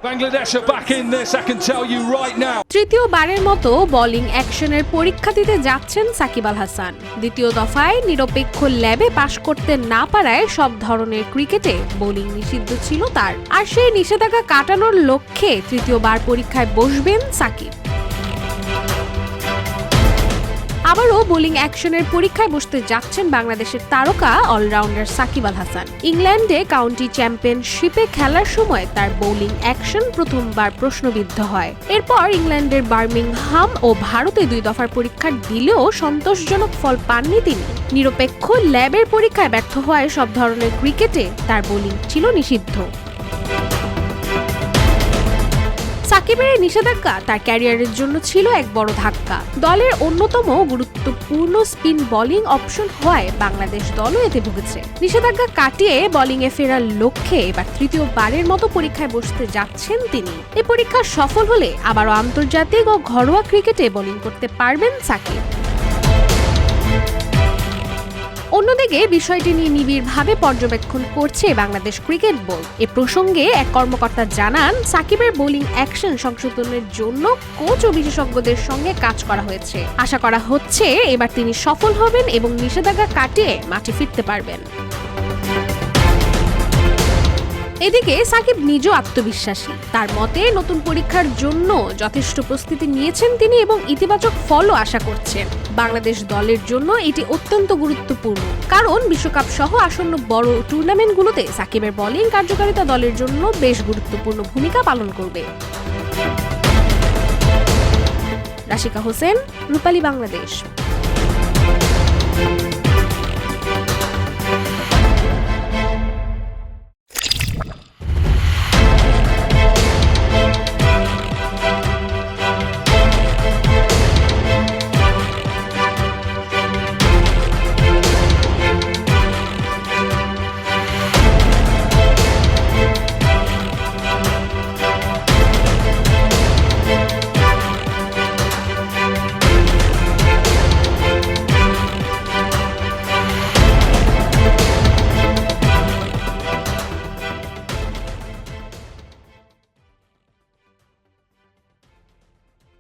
Bangladesh are back in this, I can tell you right now. তৃতীয়বারের মতো bowling অ্যাকশনের পরীক্ষা দিতে যাচ্ছেন সাকিব আল হাসান। দ্বিতীয় দফায় নিরপেক্ষ ল্যাবে পাশ করতে না পারায় সব ধরনের ক্রিকেটে বোলিং নিষিদ্ধ ছিল তার। আর সেই নিষেধাজ্ঞা কাটানোর লক্ষ্যে তৃতীয়বার পরীক্ষায় বসবেন সাকিব। আবারও বোলিং অ্যাকশনের পরীক্ষায় বসতে যাচ্ছেন বাংলাদেশের তারকা অলরাউন্ডার সাকিব আল হাসান। ইংল্যান্ডে কাউন্টি চ্যাম্পিয়নশিপে খেলার সময় তার বোলিং অ্যাকশন প্রথমবার প্রশ্নবিদ্ধ হয়। এরপর ইংল্যান্ডের বার্মিংহাম ও ভারতে 2 দফার পরীক্ষা দিলেও সন্তোষজনক ফল পাননি তিনি। নিরপেক্ষ ল্যাবের পরীক্ষায় ব্যর্থ হওয়ায় সব ধরনের ক্রিকেটে তার বোলিং ছিল নিষিদ্ধ। সাকিবের এই নিষেধাজ্ঞা তার ক্যারিয়ারের জন্য ছিল এক বড় ধাক্কা। দলের অন্যতম গুরুত্বপূর্ণ স্পিন বোলিং অপশন হওয়ায় বাংলাদেশ দলও এতে ভুগেছে। নিষেধাজ্ঞা কাটিয়ে বোলিংয়ে ফেরার লক্ষ্যে এবার তৃতীয়বারের মতো পরীক্ষায় বসতে যাচ্ছেন তিনি। এই পরীক্ষা সফল হলে আবারও আন্তর্জাতিক ও ঘরোয়া ক্রিকেটে বোলিং করতে পারবেন সাকিব। অন্যদিকে বিষয়টি নিয়ে নিবিড়ভাবে পর্যবেক্ষণ করছে বাংলাদেশ ক্রিকেট বোর্ড। এ প্রসঙ্গে এক কর্মকর্তা জানান, সাকিবের বোলিং অ্যাকশন সংশোধনের জন্য কোচ ও বিশেষজ্ঞদের সঙ্গে কাজ করা হয়েছে। আশা করা হচ্ছে এবার তিনি সফল হবেন এবং নিষেধাজ্ঞা কাটিয়ে মাঠে ফিরতে পারবেন। এদিকে সাকিব নিজেও আত্মবিশ্বাসী। তার মতে নতুন পরীক্ষার জন্য যথেষ্ট প্রস্তুতি নিয়েছেন তিনি এবং ইতিবাচক ফলও আশা করছেন। বাংলাদেশ দলের জন্য এটি অত্যন্ত গুরুত্বপূর্ণ, কারণ বিশ্বকাপ সহ আসন্ন বড় টুর্নামেন্টগুলোতে সাকিবের বোলিং কার্যকারিতা দলের জন্য বেশ গুরুত্বপূর্ণ ভূমিকা পালন করবে। রাশিকা হোসেন, রূপালী বাংলাদেশ।